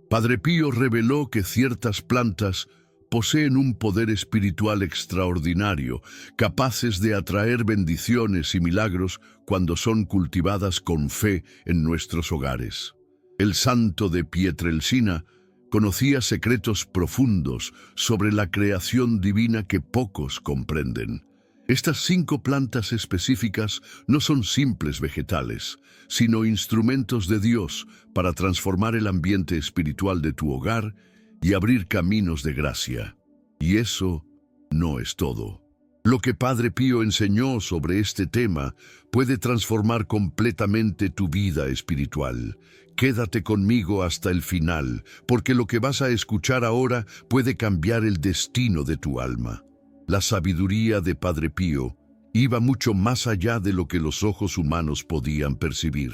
Padre Pío reveló que ciertas plantas poseen un poder espiritual extraordinario, capaces de atraer bendiciones y milagros cuando son cultivadas con fe en nuestros hogares. El santo de Pietrelcina conocía secretos profundos sobre la creación divina que pocos comprenden. Estas 5 plantas específicas no son simples vegetales, sino instrumentos de Dios para transformar el ambiente espiritual de tu hogar y abrir caminos de gracia. Y eso no es todo. Lo que Padre Pío enseñó sobre este tema puede transformar completamente tu vida espiritual. Quédate conmigo hasta el final, porque lo que vas a escuchar ahora puede cambiar el destino de tu alma. La sabiduría de Padre Pío iba mucho más allá de lo que los ojos humanos podían percibir.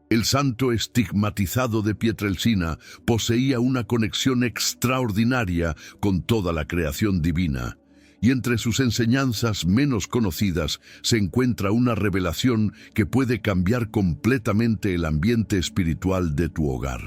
El santo estigmatizado de Pietrelcina poseía una conexión extraordinaria con toda la creación divina, y entre sus enseñanzas menos conocidas se encuentra una revelación que puede cambiar completamente el ambiente espiritual de tu hogar.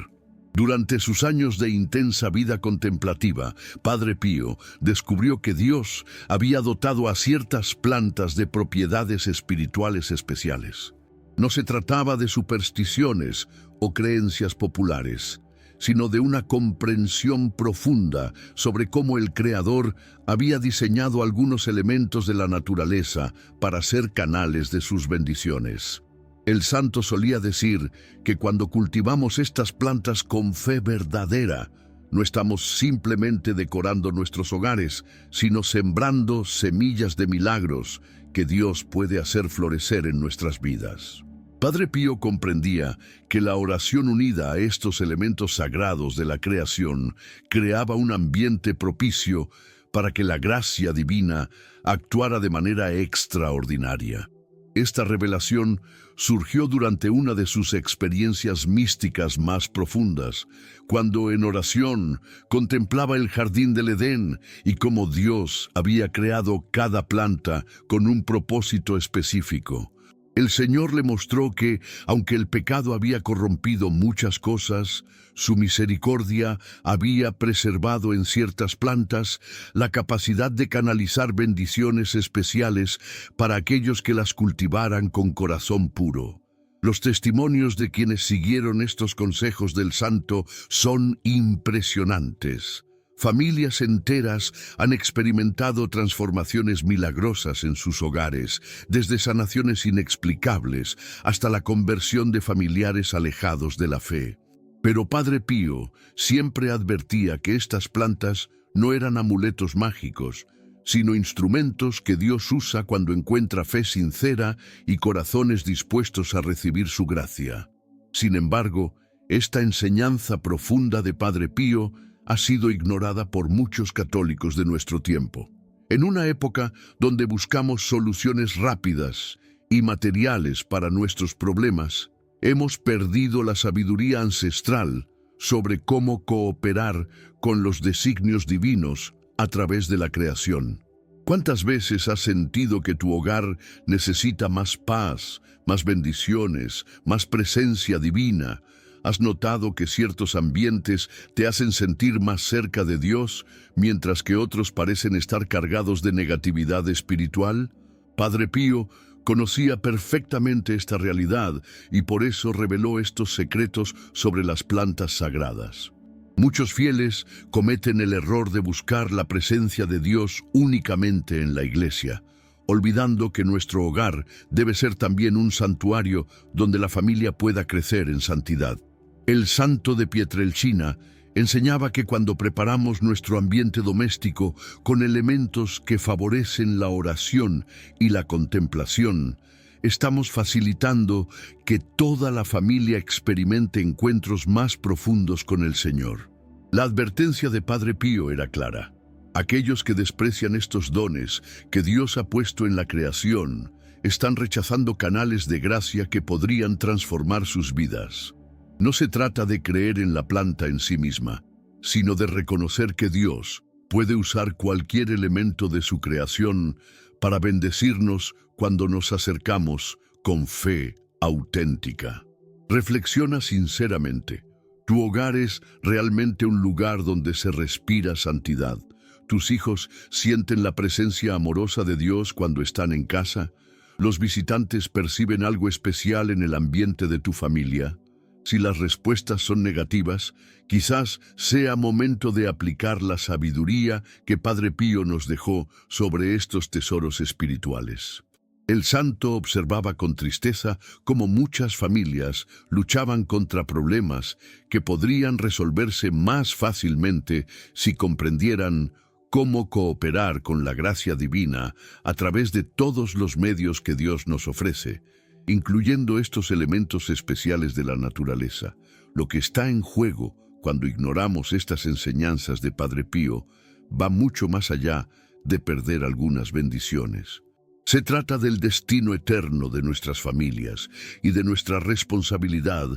Durante sus años de intensa vida contemplativa, Padre Pío descubrió que Dios había dotado a ciertas plantas de propiedades espirituales especiales. No se trataba de supersticiones o creencias populares, sino de una comprensión profunda sobre cómo el Creador había diseñado algunos elementos de la naturaleza para ser canales de sus bendiciones. El santo solía decir que cuando cultivamos estas plantas con fe verdadera, no estamos simplemente decorando nuestros hogares, sino sembrando semillas de milagros que Dios puede hacer florecer en nuestras vidas. Padre Pío comprendía que la oración unida a estos elementos sagrados de la creación creaba un ambiente propicio para que la gracia divina actuara de manera extraordinaria. Esta revelación surgió durante una de sus experiencias místicas más profundas, cuando en oración contemplaba el jardín del Edén y cómo Dios había creado cada planta con un propósito específico. El Señor le mostró que, aunque el pecado había corrompido muchas cosas, su misericordia había preservado en ciertas plantas la capacidad de canalizar bendiciones especiales para aquellos que las cultivaran con corazón puro. Los testimonios de quienes siguieron estos consejos del santo son impresionantes. Familias enteras han experimentado transformaciones milagrosas en sus hogares, desde sanaciones inexplicables hasta la conversión de familiares alejados de la fe. Pero Padre Pío siempre advertía que estas plantas no eran amuletos mágicos, sino instrumentos que Dios usa cuando encuentra fe sincera y corazones dispuestos a recibir su gracia. Sin embargo, esta enseñanza profunda de Padre Pío ha sido ignorada por muchos católicos de nuestro tiempo. En una época donde buscamos soluciones rápidas y materiales para nuestros problemas, hemos perdido la sabiduría ancestral sobre cómo cooperar con los designios divinos a través de la creación. ¿Cuántas veces has sentido que tu hogar necesita más paz, más bendiciones, más presencia divina? ¿Has notado que ciertos ambientes te hacen sentir más cerca de Dios, mientras que otros parecen estar cargados de negatividad espiritual? Padre Pío conocía perfectamente esta realidad y por eso reveló estos secretos sobre las plantas sagradas. Muchos fieles cometen el error de buscar la presencia de Dios únicamente en la iglesia, olvidando que nuestro hogar debe ser también un santuario donde la familia pueda crecer en santidad. El santo de Pietrelcina enseñaba que cuando preparamos nuestro ambiente doméstico con elementos que favorecen la oración y la contemplación, estamos facilitando que toda la familia experimente encuentros más profundos con el Señor. La advertencia de Padre Pío era clara. Aquellos que desprecian estos dones que Dios ha puesto en la creación están rechazando canales de gracia que podrían transformar sus vidas. No se trata de creer en la planta en sí misma, sino de reconocer que Dios puede usar cualquier elemento de su creación para bendecirnos cuando nos acercamos con fe auténtica. Reflexiona sinceramente, Tu hogar es realmente un lugar donde se respira santidad. Tus hijos sienten la presencia amorosa de Dios cuando están en casa. Los visitantes perciben algo especial en el ambiente de tu familia. Si las respuestas son negativas, quizás sea momento de aplicar la sabiduría que Padre Pío nos dejó sobre estos tesoros espirituales. El santo observaba con tristeza cómo muchas familias luchaban contra problemas que podrían resolverse más fácilmente si comprendieran cómo cooperar con la gracia divina a través de todos los medios que Dios nos ofrece, incluyendo estos elementos especiales de la naturaleza. Lo que está en juego cuando ignoramos estas enseñanzas de Padre Pío va mucho más allá de perder algunas bendiciones. Se trata del destino eterno de nuestras familias y de nuestra responsabilidad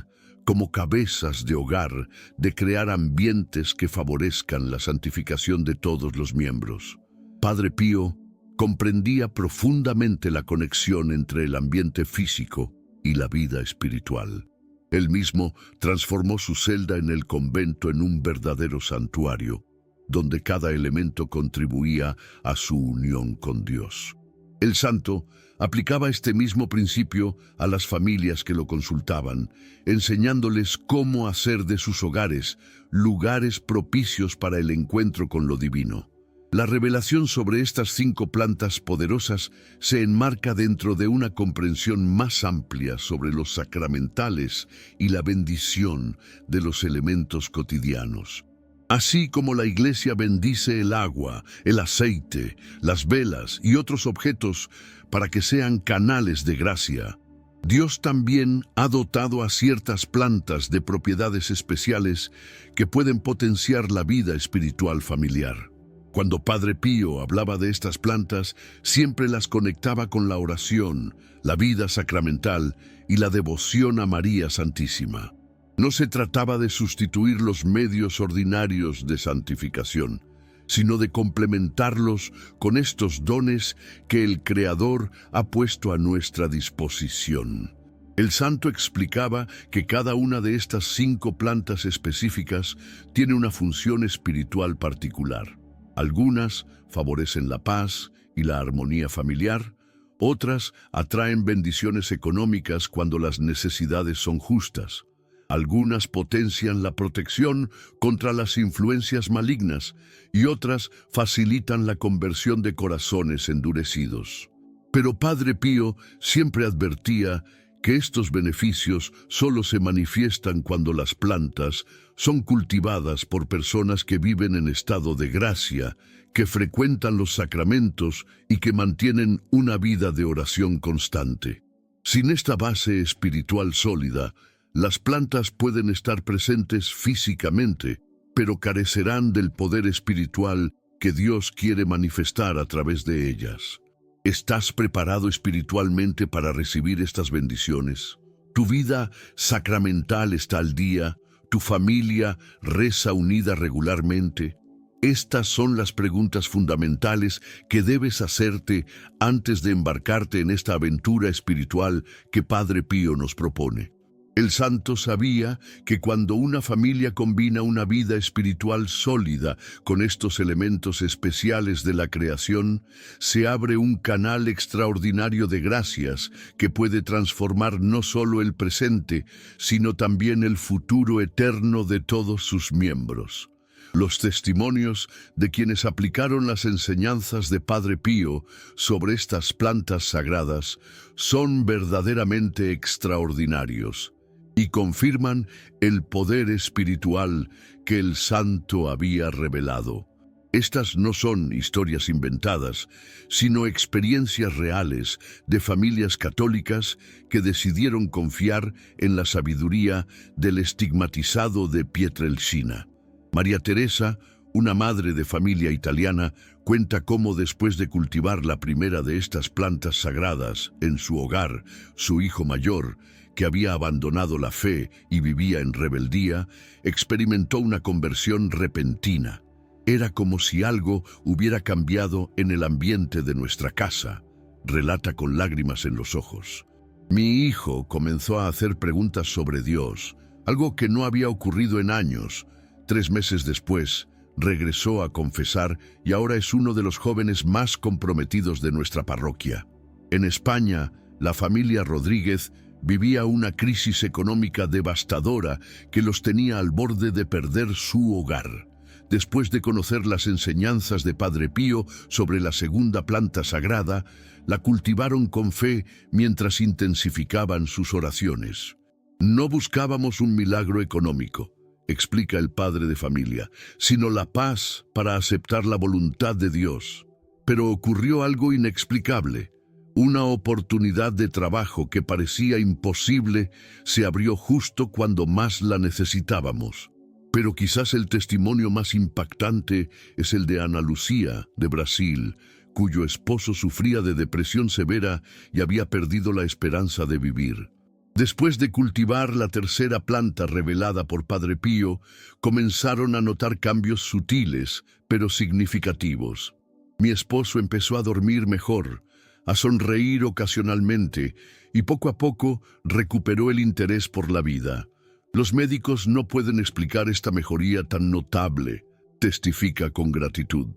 como cabezas de hogar de crear ambientes que favorezcan la santificación de todos los miembros. Padre Pío comprendía profundamente la conexión entre el ambiente físico y la vida espiritual. Él mismo transformó su celda en el convento en un verdadero santuario, donde cada elemento contribuía a su unión con Dios. El santo aplicaba este mismo principio a las familias que lo consultaban, enseñándoles cómo hacer de sus hogares lugares propicios para el encuentro con lo divino. La revelación sobre estas 5 plantas poderosas se enmarca dentro de una comprensión más amplia sobre los sacramentales y la bendición de los elementos cotidianos. Así como la Iglesia bendice el agua, el aceite, las velas y otros objetos para que sean canales de gracia, Dios también ha dotado a ciertas plantas de propiedades especiales que pueden potenciar la vida espiritual familiar. Cuando Padre Pío hablaba de estas plantas, siempre las conectaba con la oración, la vida sacramental y la devoción a María Santísima. No se trataba de sustituir los medios ordinarios de santificación, sino de complementarlos con estos dones que el Creador ha puesto a nuestra disposición. El santo explicaba que cada una de estas 5 plantas específicas tiene una función espiritual particular. Algunas favorecen la paz y la armonía familiar, otras atraen bendiciones económicas cuando las necesidades son justas. Algunas potencian la protección contra las influencias malignas y otras facilitan la conversión de corazones endurecidos. Pero Padre Pío siempre advertía que estos beneficios solo se manifiestan cuando las plantas son cultivadas por personas que viven en estado de gracia, que frecuentan los sacramentos y que mantienen una vida de oración constante. Sin esta base espiritual sólida, las plantas pueden estar presentes físicamente, pero carecerán del poder espiritual que Dios quiere manifestar a través de ellas. ¿Estás preparado espiritualmente para recibir estas bendiciones? ¿Tu vida sacramental está al día? ¿Tu familia reza unida regularmente? Estas son las preguntas fundamentales que debes hacerte antes de embarcarte en esta aventura espiritual que Padre Pío nos propone. El santo sabía que cuando una familia combina una vida espiritual sólida con estos elementos especiales de la creación, se abre un canal extraordinario de gracias que puede transformar no solo el presente, sino también el futuro eterno de todos sus miembros. Los testimonios de quienes aplicaron las enseñanzas de Padre Pío sobre estas plantas sagradas son verdaderamente extraordinarios y confirman el poder espiritual que el santo había revelado. Estas no son historias inventadas, sino experiencias reales de familias católicas que decidieron confiar en la sabiduría del estigmatizado de Pietrelcina. María Teresa, una madre de familia italiana, cuenta cómo después de cultivar la primera de estas plantas sagradas en su hogar, su hijo mayor, que había abandonado la fe y vivía en rebeldía, experimentó una conversión repentina. Era como si algo hubiera cambiado en el ambiente de nuestra casa, relata con lágrimas en los ojos. Mi hijo comenzó a hacer preguntas sobre Dios, algo que no había ocurrido en años. 3 meses después, regresó a confesar y ahora es uno de los jóvenes más comprometidos de nuestra parroquia. En España, la familia Rodríguez vivía una crisis económica devastadora que los tenía al borde de perder su hogar. Después de conocer las enseñanzas de Padre Pío sobre la segunda planta sagrada, la cultivaron con fe mientras intensificaban sus oraciones. No buscábamos un milagro económico, explica el padre de familia, sino la paz para aceptar la voluntad de Dios. Pero ocurrió algo inexplicable. Una oportunidad de trabajo que parecía imposible se abrió justo cuando más la necesitábamos. Pero quizás el testimonio más impactante es el de Ana Lucía, de Brasil, cuyo esposo sufría de depresión severa y había perdido la esperanza de vivir. Después de cultivar la tercera planta revelada por Padre Pío, comenzaron a notar cambios sutiles, pero significativos. Mi esposo empezó a dormir mejor, a sonreír ocasionalmente y poco a poco recuperó el interés por la vida. Los médicos no pueden explicar esta mejoría tan notable, testifica con gratitud.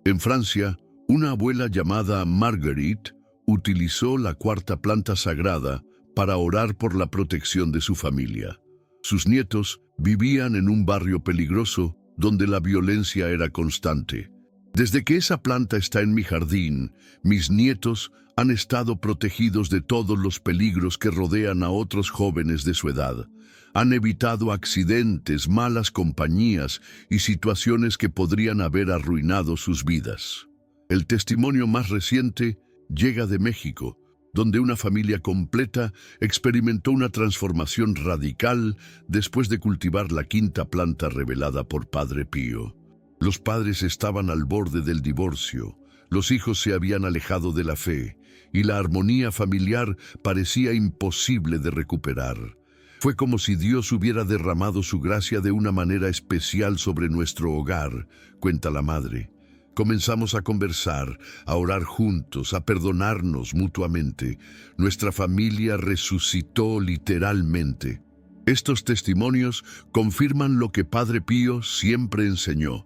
En Francia, una abuela llamada Marguerite utilizó la cuarta planta sagrada para orar por la protección de su familia. Sus nietos vivían en un barrio peligroso donde la violencia era constante. Desde que esa planta está en mi jardín, mis nietos han estado protegidos de todos los peligros que rodean a otros jóvenes de su edad. Han evitado accidentes, malas compañías y situaciones que podrían haber arruinado sus vidas. El testimonio más reciente llega de México, donde una familia completa experimentó una transformación radical después de cultivar la quinta planta revelada por Padre Pío. Los padres estaban al borde del divorcio, los hijos se habían alejado de la fe y la armonía familiar parecía imposible de recuperar. Fue como si Dios hubiera derramado su gracia de una manera especial sobre nuestro hogar, cuenta la madre. Comenzamos a conversar, a orar juntos, a perdonarnos mutuamente. Nuestra familia resucitó literalmente. Estos testimonios confirman lo que Padre Pío siempre enseñó.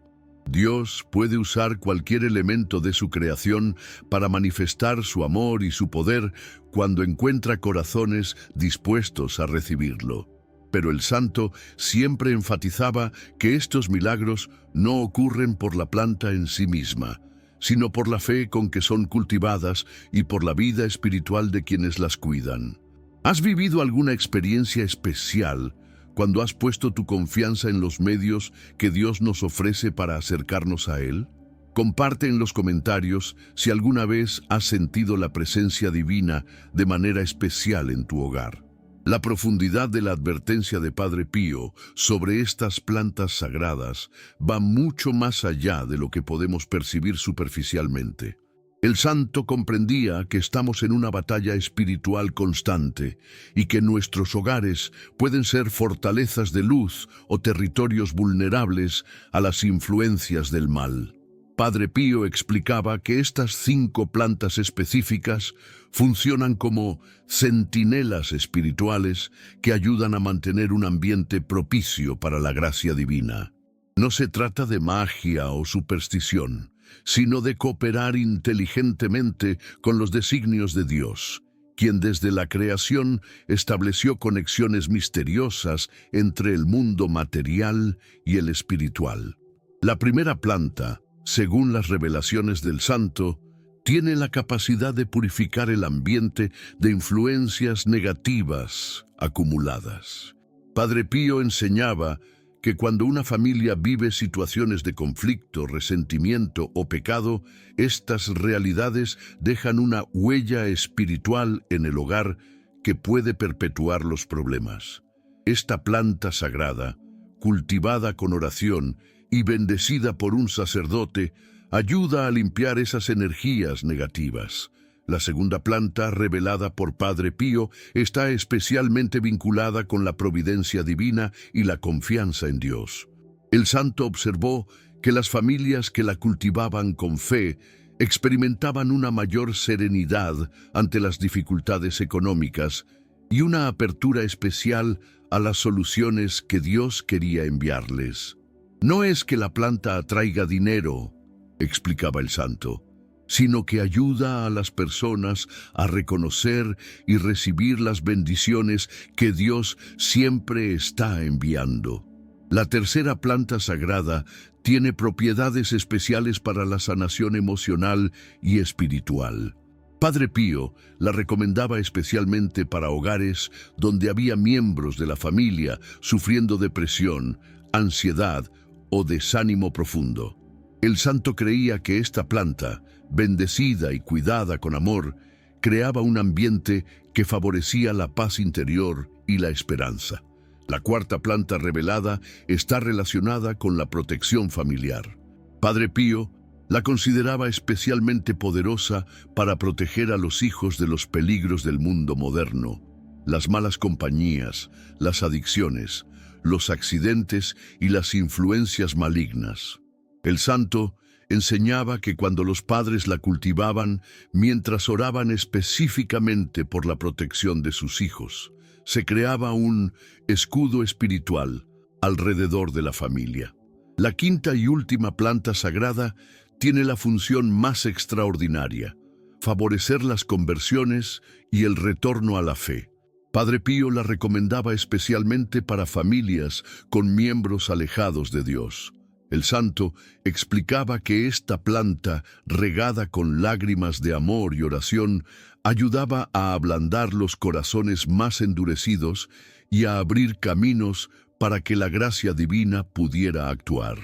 Dios puede usar cualquier elemento de su creación para manifestar su amor y su poder cuando encuentra corazones dispuestos a recibirlo. Pero el santo siempre enfatizaba que estos milagros no ocurren por la planta en sí misma, sino por la fe con que son cultivadas y por la vida espiritual de quienes las cuidan. ¿Has vivido alguna experiencia especial cuando has puesto tu confianza en los medios que Dios nos ofrece para acercarnos a Él? Comparte en los comentarios si alguna vez has sentido la presencia divina de manera especial en tu hogar. La profundidad de la advertencia de Padre Pío sobre estas plantas sagradas va mucho más allá de lo que podemos percibir superficialmente. El santo comprendía que estamos en una batalla espiritual constante y que nuestros hogares pueden ser fortalezas de luz o territorios vulnerables a las influencias del mal. Padre Pío explicaba que estas 5 plantas específicas funcionan como centinelas espirituales que ayudan a mantener un ambiente propicio para la gracia divina. No se trata de magia o superstición, sino de cooperar inteligentemente con los designios de Dios, quien desde la creación estableció conexiones misteriosas entre el mundo material y el espiritual. La primera planta, según las revelaciones del santo, tiene la capacidad de purificar el ambiente de influencias negativas acumuladas. Padre Pío enseñaba que cuando una familia vive situaciones de conflicto, resentimiento o pecado, estas realidades dejan una huella espiritual en el hogar que puede perpetuar los problemas. Esta planta sagrada, cultivada con oración y bendecida por un sacerdote, ayuda a limpiar esas energías negativas. La segunda planta, revelada por Padre Pío, está especialmente vinculada con la providencia divina y la confianza en Dios. El santo observó que las familias que la cultivaban con fe experimentaban una mayor serenidad ante las dificultades económicas y una apertura especial a las soluciones que Dios quería enviarles. No es que la planta atraiga dinero, explicaba el santo, sino que ayuda a las personas a reconocer y recibir las bendiciones que Dios siempre está enviando. La tercera planta sagrada tiene propiedades especiales para la sanación emocional y espiritual. Padre Pío la recomendaba especialmente para hogares donde había miembros de la familia sufriendo depresión, ansiedad o desánimo profundo. El santo creía que esta planta, bendecida y cuidada con amor, creaba un ambiente que favorecía la paz interior y la esperanza. La cuarta planta revelada está relacionada con la protección familiar. Padre Pío la consideraba especialmente poderosa para proteger a los hijos de los peligros del mundo moderno, las malas compañías, las adicciones, los accidentes y las influencias malignas. El santo enseñaba que cuando los padres la cultivaban, mientras oraban específicamente por la protección de sus hijos, se creaba un escudo espiritual alrededor de la familia. La quinta y última planta sagrada tiene la función más extraordinaria: favorecer las conversiones y el retorno a la fe. Padre Pío la recomendaba especialmente para familias con miembros alejados de Dios. El santo explicaba que esta planta, regada con lágrimas de amor y oración, ayudaba a ablandar los corazones más endurecidos y a abrir caminos para que la gracia divina pudiera actuar.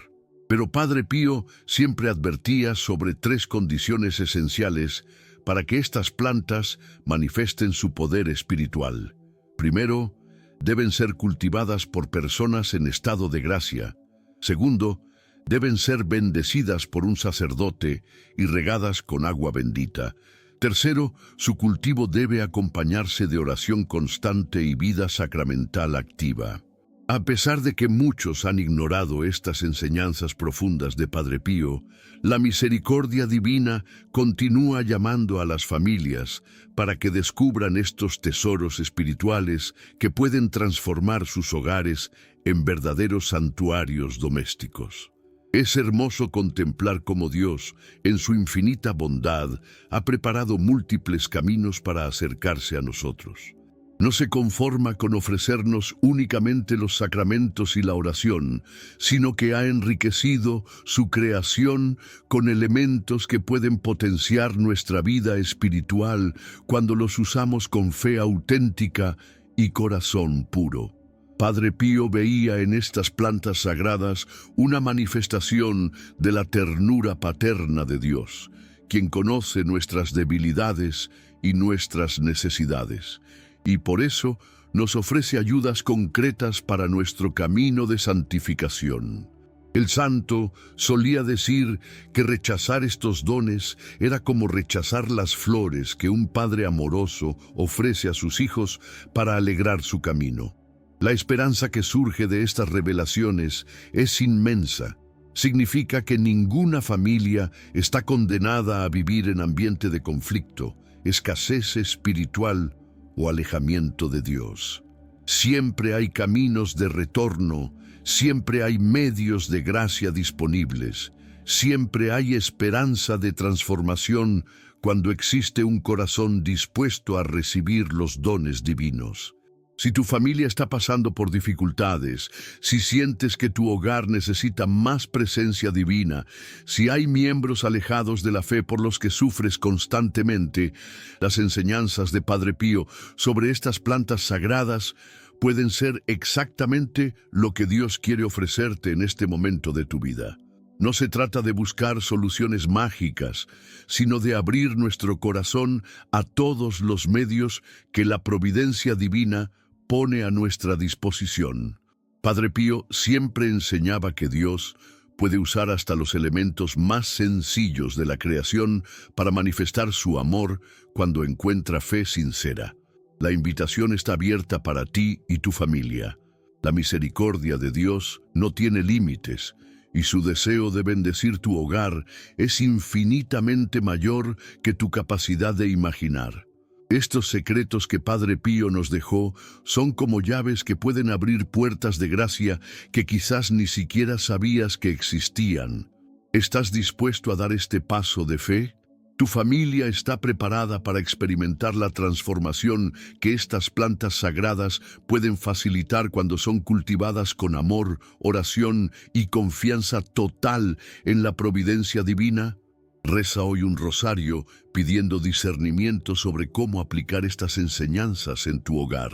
Pero Padre Pío siempre advertía sobre tres condiciones esenciales para que estas plantas manifiesten su poder espiritual. Primero, deben ser cultivadas por personas en estado de gracia. Segundo, deben ser bendecidas por un sacerdote y regadas con agua bendita. Tercero, su cultivo debe acompañarse de oración constante y vida sacramental activa. A pesar de que muchos han ignorado estas enseñanzas profundas de Padre Pío, la misericordia divina continúa llamando a las familias para que descubran estos tesoros espirituales que pueden transformar sus hogares en verdaderos santuarios domésticos. Es hermoso contemplar cómo Dios, en su infinita bondad, ha preparado múltiples caminos para acercarse a nosotros. No se conforma con ofrecernos únicamente los sacramentos y la oración, sino que ha enriquecido su creación con elementos que pueden potenciar nuestra vida espiritual cuando los usamos con fe auténtica y corazón puro. Padre Pío veía en estas plantas sagradas una manifestación de la ternura paterna de Dios, quien conoce nuestras debilidades y nuestras necesidades, y por eso nos ofrece ayudas concretas para nuestro camino de santificación. El santo solía decir que rechazar estos dones era como rechazar las flores que un padre amoroso ofrece a sus hijos para alegrar su camino. La esperanza que surge de estas revelaciones es inmensa. Significa que ninguna familia está condenada a vivir en ambiente de conflicto, escasez espiritual o alejamiento de Dios. Siempre hay caminos de retorno, siempre hay medios de gracia disponibles, siempre hay esperanza de transformación cuando existe un corazón dispuesto a recibir los dones divinos. Si tu familia está pasando por dificultades, si sientes que tu hogar necesita más presencia divina, si hay miembros alejados de la fe por los que sufres constantemente, las enseñanzas de Padre Pío sobre estas plantas sagradas pueden ser exactamente lo que Dios quiere ofrecerte en este momento de tu vida. No se trata de buscar soluciones mágicas, sino de abrir nuestro corazón a todos los medios que la providencia divina pone a nuestra disposición. Padre Pío siempre enseñaba que Dios puede usar hasta los elementos más sencillos de la creación para manifestar su amor cuando encuentra fe sincera. La invitación está abierta para ti y tu familia. La misericordia de Dios no tiene límites, y su deseo de bendecir tu hogar es infinitamente mayor que tu capacidad de imaginar. Estos secretos que Padre Pío nos dejó son como llaves que pueden abrir puertas de gracia que quizás ni siquiera sabías que existían. ¿Estás dispuesto a dar este paso de fe? ¿Tu familia está preparada para experimentar la transformación que estas plantas sagradas pueden facilitar cuando son cultivadas con amor, oración y confianza total en la providencia divina? Reza hoy un rosario pidiendo discernimiento sobre cómo aplicar estas enseñanzas en tu hogar.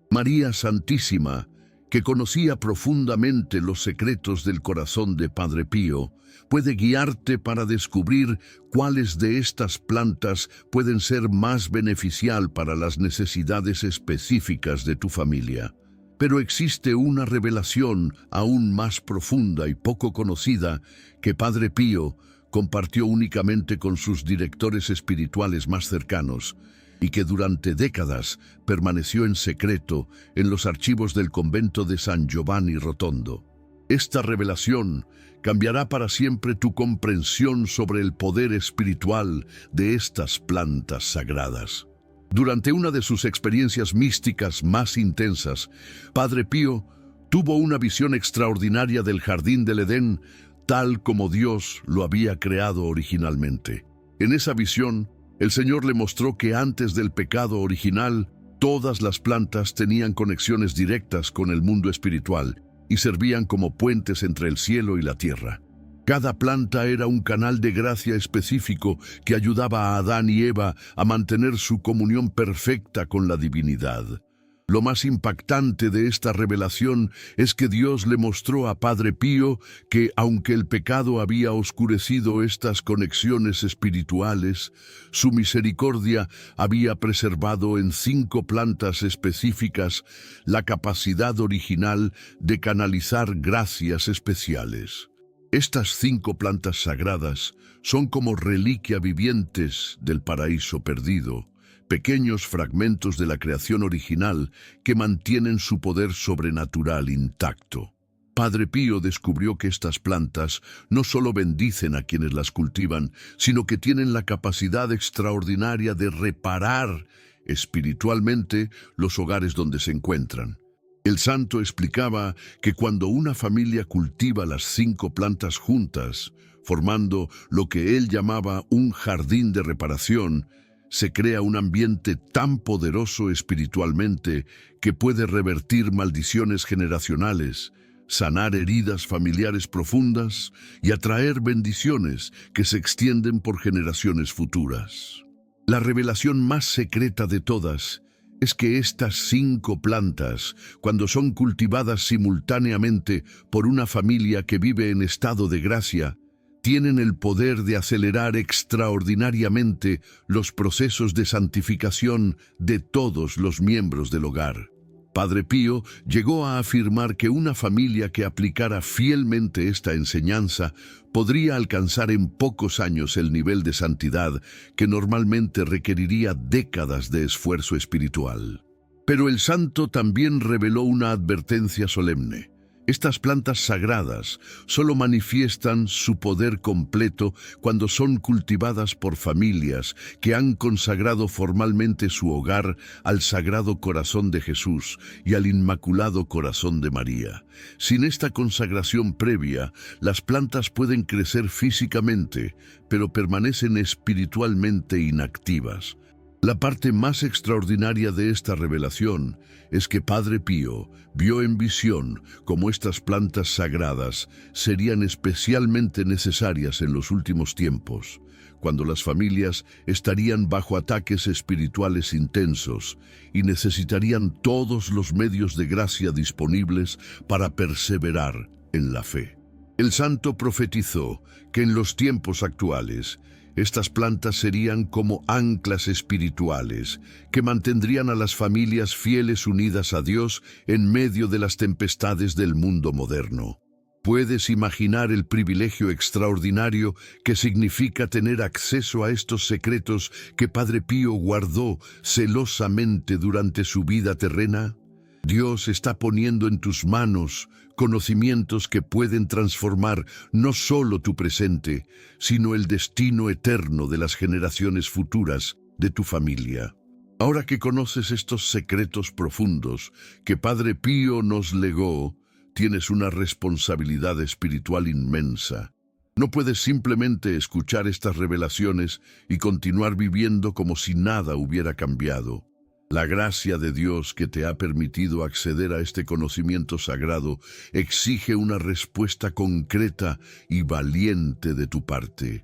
María Santísima, que conocía profundamente los secretos del corazón de Padre Pío, puede guiarte para descubrir cuáles de estas plantas pueden ser más beneficial para las necesidades específicas de tu familia. Pero existe una revelación aún más profunda y poco conocida que Padre Pío compartió únicamente con sus directores espirituales más cercanos y que durante décadas permaneció en secreto en los archivos del convento de San Giovanni Rotondo. Esta revelación cambiará para siempre tu comprensión sobre el poder espiritual de estas plantas sagradas. Durante una de sus experiencias místicas más intensas, Padre Pío tuvo una visión extraordinaria del jardín del Edén, tal como Dios lo había creado originalmente. En esa visión, el Señor le mostró que antes del pecado original, todas las plantas tenían conexiones directas con el mundo espiritual y servían como puentes entre el cielo y la tierra. Cada planta era un canal de gracia específico que ayudaba a Adán y Eva a mantener su comunión perfecta con la divinidad. Lo más impactante de esta revelación es que Dios le mostró a Padre Pío que, aunque el pecado había oscurecido estas conexiones espirituales, su misericordia había preservado en 5 plantas específicas la capacidad original de canalizar gracias especiales. Estas 5 plantas sagradas son como reliquia vivientes del paraíso perdido, pequeños fragmentos de la creación original que mantienen su poder sobrenatural intacto. Padre Pío descubrió que estas plantas no solo bendicen a quienes las cultivan, sino que tienen la capacidad extraordinaria de reparar espiritualmente los hogares donde se encuentran. El santo explicaba que cuando una familia cultiva las 5 plantas juntas, formando lo que él llamaba un jardín de reparación, se crea un ambiente tan poderoso espiritualmente que puede revertir maldiciones generacionales, sanar heridas familiares profundas y atraer bendiciones que se extienden por generaciones futuras. La revelación más secreta de todas es que estas 5 plantas, cuando son cultivadas simultáneamente por una familia que vive en estado de gracia, tienen el poder de acelerar extraordinariamente los procesos de santificación de todos los miembros del hogar. Padre Pío llegó a afirmar que una familia que aplicara fielmente esta enseñanza podría alcanzar en pocos años el nivel de santidad que normalmente requeriría décadas de esfuerzo espiritual. Pero el santo también reveló una advertencia solemne. Estas plantas sagradas solo manifiestan su poder completo cuando son cultivadas por familias que han consagrado formalmente su hogar al Sagrado Corazón de Jesús y al Inmaculado Corazón de María. Sin esta consagración previa, las plantas pueden crecer físicamente, pero permanecen espiritualmente inactivas. La parte más extraordinaria de esta revelación es que Padre Pío vio en visión cómo estas plantas sagradas serían especialmente necesarias en los últimos tiempos, cuando las familias estarían bajo ataques espirituales intensos y necesitarían todos los medios de gracia disponibles para perseverar en la fe. El santo profetizó que en los tiempos actuales estas plantas serían como anclas espirituales que mantendrían a las familias fieles unidas a Dios en medio de las tempestades del mundo moderno. ¿Puedes imaginar el privilegio extraordinario que significa tener acceso a estos secretos que Padre Pío guardó celosamente durante su vida terrena? Dios está poniendo en tus manos conocimientos que pueden transformar no solo tu presente, sino el destino eterno de las generaciones futuras de tu familia. Ahora que conoces estos secretos profundos que Padre Pío nos legó, tienes una responsabilidad espiritual inmensa. No puedes simplemente escuchar estas revelaciones y continuar viviendo como si nada hubiera cambiado. La gracia de Dios que te ha permitido acceder a este conocimiento sagrado exige una respuesta concreta y valiente de tu parte.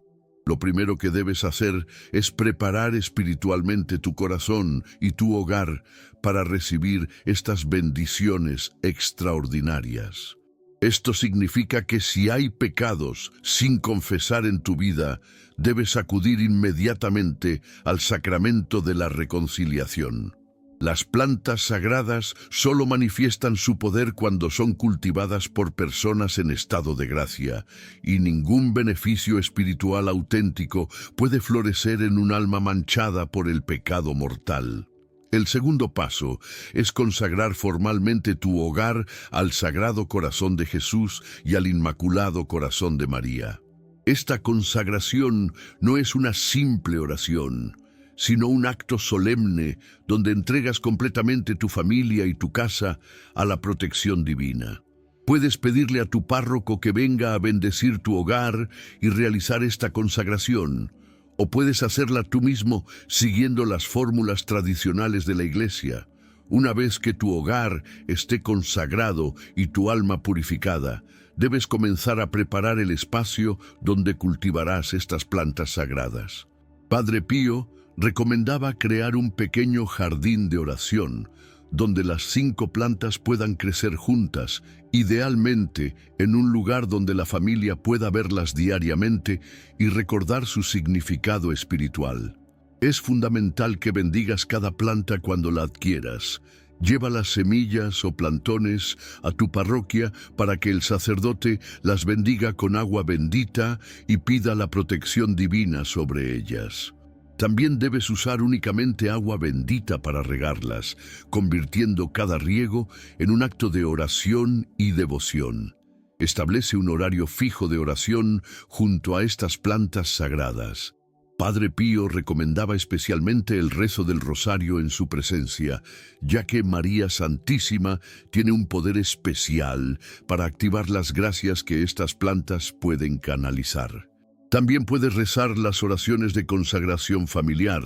Lo primero que debes hacer es preparar espiritualmente tu corazón y tu hogar para recibir estas bendiciones extraordinarias. Esto significa que si hay pecados sin confesar en tu vida, debes acudir inmediatamente al sacramento de la reconciliación. Las plantas sagradas solo manifiestan su poder cuando son cultivadas por personas en estado de gracia, y ningún beneficio espiritual auténtico puede florecer en un alma manchada por el pecado mortal. El segundo paso es consagrar formalmente tu hogar al Sagrado Corazón de Jesús y al Inmaculado Corazón de María. Esta consagración no es una simple oración, sino un acto solemne donde entregas completamente tu familia y tu casa a la protección divina. Puedes pedirle a tu párroco que venga a bendecir tu hogar y realizar esta consagración, o puedes hacerla tú mismo siguiendo las fórmulas tradicionales de la Iglesia. Una vez que tu hogar esté consagrado y tu alma purificada, debes comenzar a preparar el espacio donde cultivarás estas plantas sagradas. Padre Pío recomendaba crear un pequeño jardín de oración, donde las 5 plantas puedan crecer juntas, idealmente en un lugar donde la familia pueda verlas diariamente y recordar su significado espiritual. Es fundamental que bendigas cada planta cuando la adquieras. Lleva las semillas o plantones a tu parroquia para que el sacerdote las bendiga con agua bendita y pida la protección divina sobre ellas. También debes usar únicamente agua bendita para regarlas, convirtiendo cada riego en un acto de oración y devoción. Establece un horario fijo de oración junto a estas plantas sagradas. Padre Pío recomendaba especialmente el rezo del rosario en su presencia, ya que María Santísima tiene un poder especial para activar las gracias que estas plantas pueden canalizar. También puedes rezar las oraciones de consagración familiar,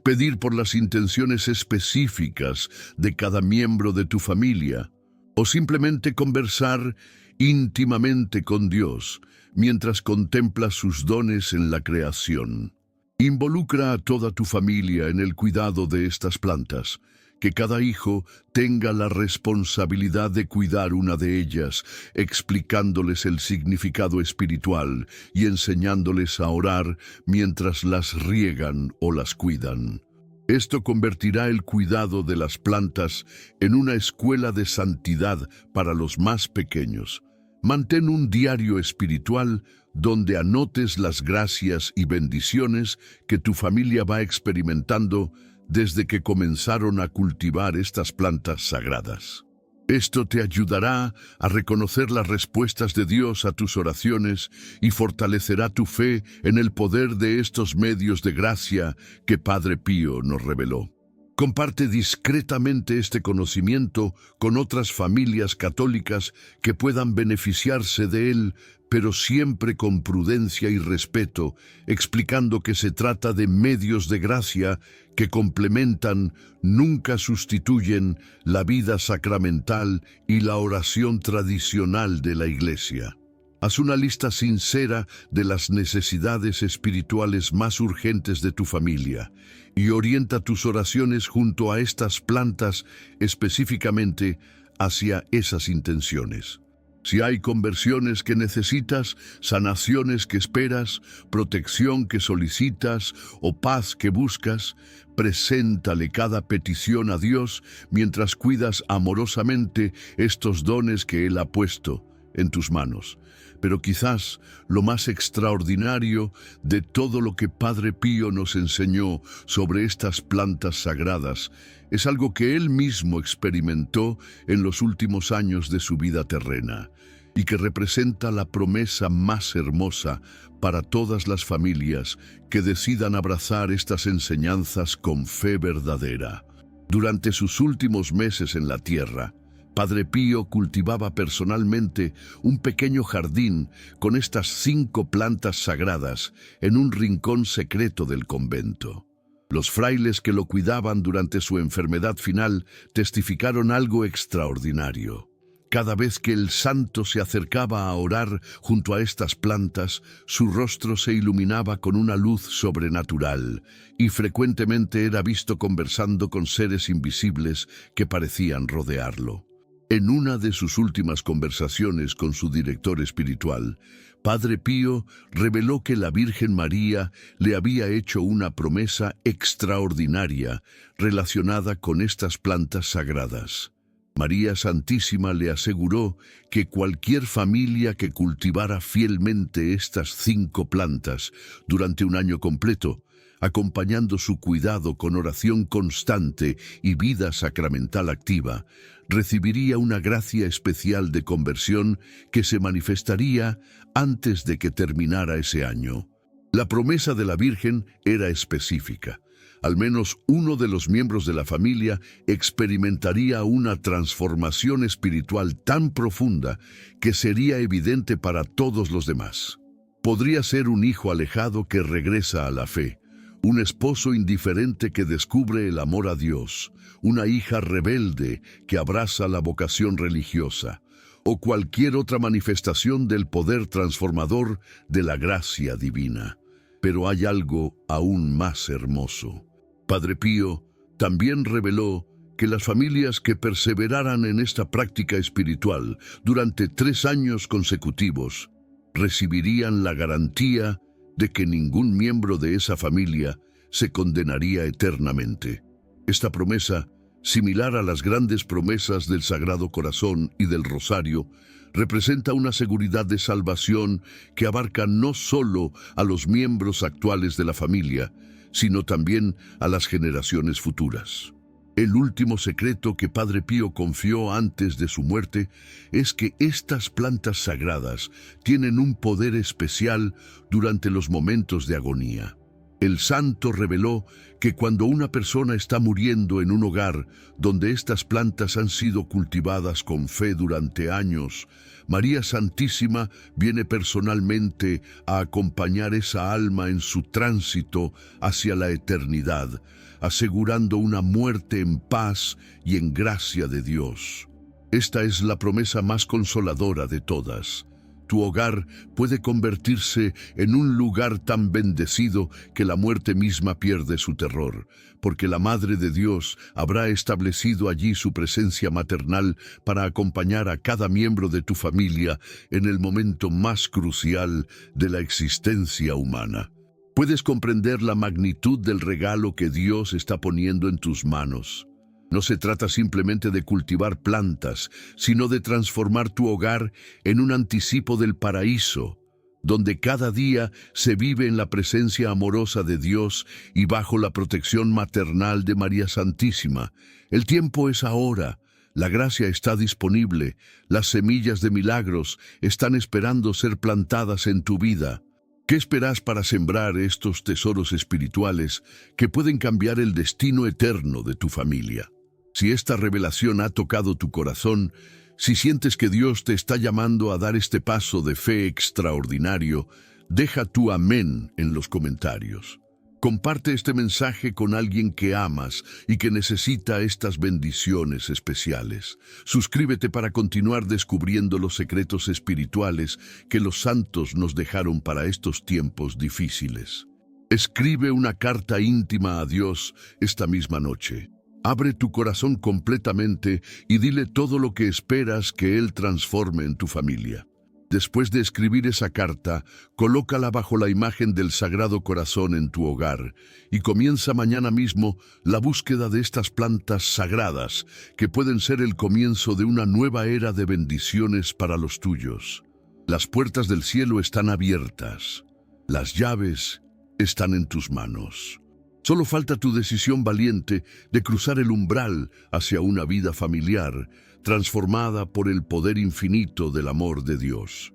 pedir por las intenciones específicas de cada miembro de tu familia, o simplemente conversar íntimamente con Dios mientras contemplas sus dones en la creación. Involucra a toda tu familia en el cuidado de estas plantas. Que cada hijo tenga la responsabilidad de cuidar una de ellas, explicándoles el significado espiritual y enseñándoles a orar mientras las riegan o las cuidan. Esto convertirá el cuidado de las plantas en una escuela de santidad para los más pequeños. Mantén un diario espiritual donde anotes las gracias y bendiciones que tu familia va experimentando desde que comenzaron a cultivar estas plantas sagradas. Esto te ayudará a reconocer las respuestas de Dios a tus oraciones y fortalecerá tu fe en el poder de estos medios de gracia que Padre Pío nos reveló. Comparte discretamente este conocimiento con otras familias católicas que puedan beneficiarse de él, pero siempre con prudencia y respeto, explicando que se trata de medios de gracia que complementan, nunca sustituyen, la vida sacramental y la oración tradicional de la Iglesia. Haz una lista sincera de las necesidades espirituales más urgentes de tu familia y orienta tus oraciones junto a estas plantas específicamente hacia esas intenciones. Si hay conversiones que necesitas, sanaciones que esperas, protección que solicitas o paz que buscas, preséntale cada petición a Dios mientras cuidas amorosamente estos dones que Él ha puesto en tus manos. Pero quizás lo más extraordinario de todo lo que Padre Pío nos enseñó sobre estas plantas sagradas es algo que él mismo experimentó en los últimos años de su vida terrena. y que representa la promesa más hermosa para todas las familias que decidan abrazar estas enseñanzas con fe verdadera. Durante sus últimos meses en la tierra, Padre Pío cultivaba personalmente un pequeño jardín con estas 5 plantas sagradas en un rincón secreto del convento. Los frailes que lo cuidaban durante su enfermedad final testificaron algo extraordinario. Cada vez que el santo se acercaba a orar junto a estas plantas, su rostro se iluminaba con una luz sobrenatural y frecuentemente era visto conversando con seres invisibles que parecían rodearlo. En una de sus últimas conversaciones con su director espiritual, Padre Pío reveló que la Virgen María le había hecho una promesa extraordinaria relacionada con estas plantas sagradas. María Santísima le aseguró que cualquier familia que cultivara fielmente estas 5 plantas durante un año completo, acompañando su cuidado con oración constante y vida sacramental activa, recibiría una gracia especial de conversión que se manifestaría antes de que terminara ese año. La promesa de la Virgen era específica. Al menos uno de los miembros de la familia experimentaría una transformación espiritual tan profunda que sería evidente para todos los demás. Podría ser un hijo alejado que regresa a la fe, un esposo indiferente que descubre el amor a Dios, una hija rebelde que abraza la vocación religiosa, o cualquier otra manifestación del poder transformador de la gracia divina. Pero hay algo aún más hermoso. Padre Pío también reveló que las familias que perseveraran en esta práctica espiritual durante 3 años consecutivos recibirían la garantía de que ningún miembro de esa familia se condenaría eternamente. Esta promesa, similar a las grandes promesas del Sagrado Corazón y del Rosario, representa una seguridad de salvación que abarca no solo a los miembros actuales de la familia, sino también a las generaciones futuras. El último secreto que Padre Pío confió antes de su muerte es que estas plantas sagradas tienen un poder especial durante los momentos de agonía. El santo reveló que cuando una persona está muriendo en un hogar donde estas plantas han sido cultivadas con fe durante años, María Santísima viene personalmente a acompañar esa alma en su tránsito hacia la eternidad, asegurando una muerte en paz y en gracia de Dios. Esta es la promesa más consoladora de todas. Tu hogar puede convertirse en un lugar tan bendecido que la muerte misma pierde su terror, porque la Madre de Dios habrá establecido allí su presencia maternal para acompañar a cada miembro de tu familia en el momento más crucial de la existencia humana. Puedes comprender la magnitud del regalo que Dios está poniendo en tus manos. No se trata simplemente de cultivar plantas, sino de transformar tu hogar en un anticipo del paraíso, donde cada día se vive en la presencia amorosa de Dios y bajo la protección maternal de María Santísima. El tiempo es ahora, la gracia está disponible, las semillas de milagros están esperando ser plantadas en tu vida. ¿Qué esperas para sembrar estos tesoros espirituales que pueden cambiar el destino eterno de tu familia? Si esta revelación ha tocado tu corazón, si sientes que Dios te está llamando a dar este paso de fe extraordinario, deja tu amén en los comentarios. Comparte este mensaje con alguien que amas y que necesita estas bendiciones especiales. Suscríbete para continuar descubriendo los secretos espirituales que los santos nos dejaron para estos tiempos difíciles. Escribe una carta íntima a Dios esta misma noche. Abre tu corazón completamente y dile todo lo que esperas que Él transforme en tu familia. Después de escribir esa carta, colócala bajo la imagen del Sagrado Corazón en tu hogar y comienza mañana mismo la búsqueda de estas plantas sagradas que pueden ser el comienzo de una nueva era de bendiciones para los tuyos. Las puertas del cielo están abiertas. Las llaves están en tus manos. Solo falta tu decisión valiente de cruzar el umbral hacia una vida familiar, transformada por el poder infinito del amor de Dios.